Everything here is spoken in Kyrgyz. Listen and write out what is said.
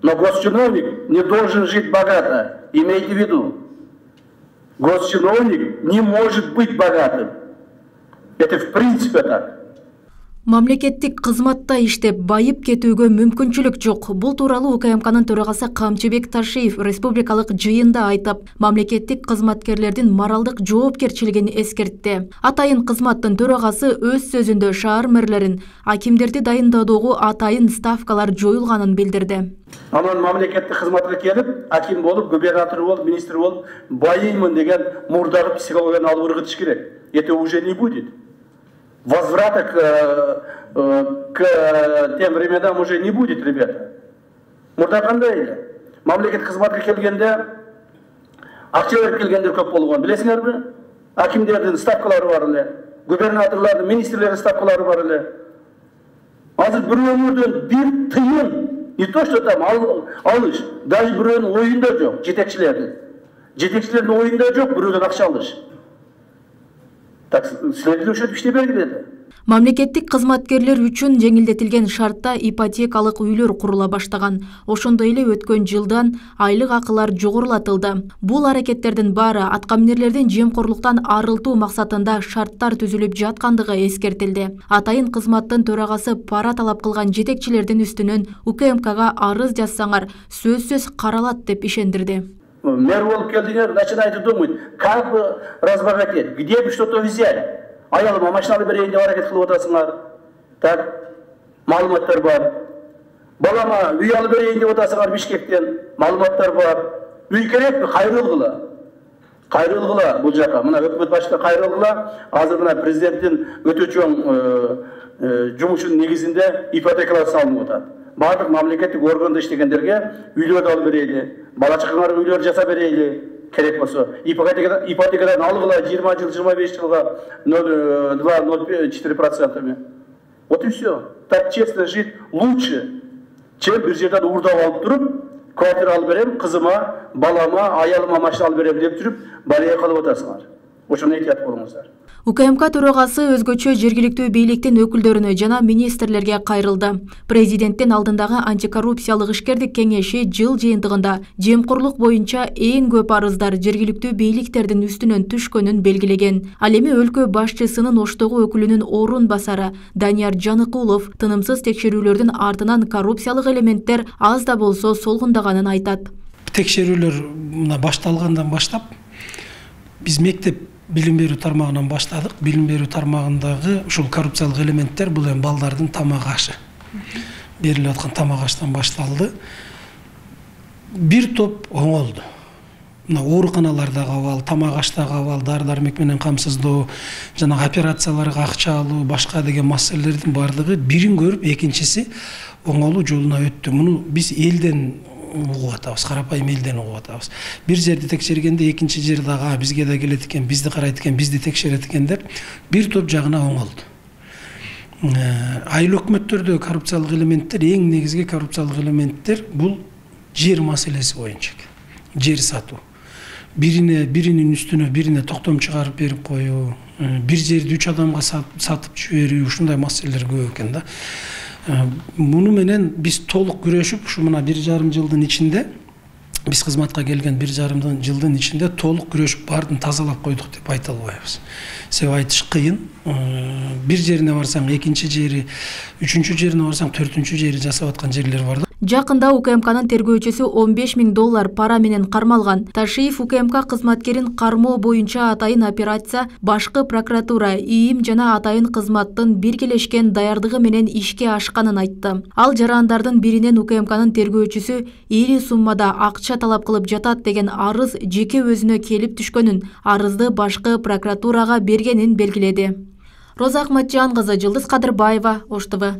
Но госчиновник не должен жить богато. Имейте в виду. Госчиновник не может быть богатым. Это в принципе так. Мамлекеттик кызматта иштеп байып кетүүгө мүмкүнчүлүк жок. Бул тууралуу УКМКнын төрагасы Камчыбек Ташиев республикалык жыйында айтып, мамлекеттик кызматкерлердин моралдык жоопкерчилигин эскертти. Атайын кызматтын төрагасы өз сөзүндө шаар мэрлерин, акимдерди дайындоодогу атайын ставкалар жоюлганын билдирди. Анан мамлекеттик кызматка келип, аким болуп, губернатор болуп, министр болуп, байыймын деген мурдагы психологияны алып ыргытыш керек. Это уже не будет. Возврата к тем временам уже не будет, ребята. Мурда кандай эле? Мамлекет кызматка келгенде, акча берип келгендер көп болгон. Билесиңерби? Акимдердин ставкалары бар эле, губернаторлардын, министрлердин ставкалары бар эле. Азыр бир өмүрдөн бир тыйын, не то что там алыш, даже бирөөнүн оюнда жок, жетекчилердин. Жетекчилердин оюнда жок, бирөөдөн акча алыш. Так, следующее иште белгиледи. Мамлекеттик кызматкерлер үчүн жеңилдетилген шартта ипотекалык үйлөр курула баштаган. Ошондой эле өткөн жылдан айлык акылар жогорулатылды. Бул аракеттердин баары аткаминерлердин жемкорлуктан арылтуу максатында шарттар түзүлүп жаткандыгы эскертилди. Атайын кызматтын төрагасы пара талап кылган жетекчилердин үстүнөн УКМКга арыз жазсаңар сөзсүз каралат деп ишендирди. Мэр болуп келдиңер, начинаете думать, как бы разбогатеть, где бы что-то взять. Аялыма машина берейин деп аракет кылып атасыңар. Так, маалыматтар бар. Балама үй алып берейин деп атасыңар Бишкектен, маалыматтар бар. Үй керекпи? Кайрылгыла. Кайрылгыла бул жака. Мына өкмөт башчысы кайрылгыла. Азыр мына президенттин өтө чоң жумушунун негизинде ипотекалар салынып атат. Бардык мамлекеттик органда иштегендерге үйлөрдү алып берейли, бала чакаңарга үйлөр жасап берейли, керек болсо. Ипотекадан алгыла 20 жыл, 25 жылга 0,2-0,4%. Вот и все. Так честно жить лучше, чем бир жерден уурдап алып туруп, квартира алып берем, кызыма, балама, аялыма машина алып берем деп туруп, балия кылып атасыңар. Ошону этият болуңуздар. УКМК төрагасы өзгөчө жергиликтүү бийликтин өкүлдөрүнө жана министрлерге кайрылды. Президенттин алдындагы антикоррупциялык ишкердик кеңеши жыл жыйынтыгында жемкорлук боюнча эң көп арыздар жергиликтүү бийликтердин үстүнөн түшкөнүн белгилеген. Ал эми өлкө башчысынын Оштогу өкүлүнүн орун басары Данияр Жаныкулов тынымсыз текшерүүлөрдүн артынан коррупциялык элементтер аз да болсо солгундаганын айтат. Текшерүүлөр башталгандан баштап биз мектеп билим берүү тармагынан баштадык. Билим берүү тармагындагы ушул коррупциялык элементтер бул эми балдардын тамак ашы. Берилип аткан тамак аштан башталды. Бир топ оңолду. Мына ооруканалардагы абал, тамак аштагы абал, дары-дармек менен камсыздоо, жана операцияларга акча алуу, башка деген маселелердин бардыгы бирин көрүп, экинчиси оңолуу жолуна өттү. Муну биз элден угуп атабыз, карапайым элден угуп атабыз. Бир жерди текшергенде экинчи жер дагы бизге да келет экен, бизди карайт экен, бизди текшерет экен деп бир топ жагына оңолду. Айыл өкмөттөрдө коррупциялык элементтер, эң негизги коррупциялык элементтер бул жер маселеси боюнча. Жер сатуу. Биринин үстүнө бирине токтом чыгарып берип коюу, бир жерди 3 адамга сатып жиберүү, ушундай маселелер көп экен да. Муну менен биз толук күрөшүп, ушу мына 1,5 жылдын ичинде, биз кызматка келген 1,5 жылдын ичинде толук күрөшүп бардын тазалап койдук деп айта албайбыз. Себеби айтыш кыйын. Бир жерине барсаң, экинчи жери, үчүнчү жерине барсаң, төртүнчү жери жасап аткан жерлер бар да. Жакында УКМКнын тергөөчүсү $15.000 пара менен кармалган. Ташиев УКМК кызматкерин кармоо боюнча атайын операция башкы прокуратура, ИИМ жана атайын кызматтын биргелешкен даярдыгы менен ишке ашканын айтты. Ал жарандардын биринен УКМКнын тергөөчүсү ири суммада акча талап кылып жатат деген арыз жеке өзүнө келип түшкөнүн, арызды башкы прокуратурага бергенин белгиледи. Роза Ахматжан кызы, Жылдыз Кадырбаева, Ош ТВ.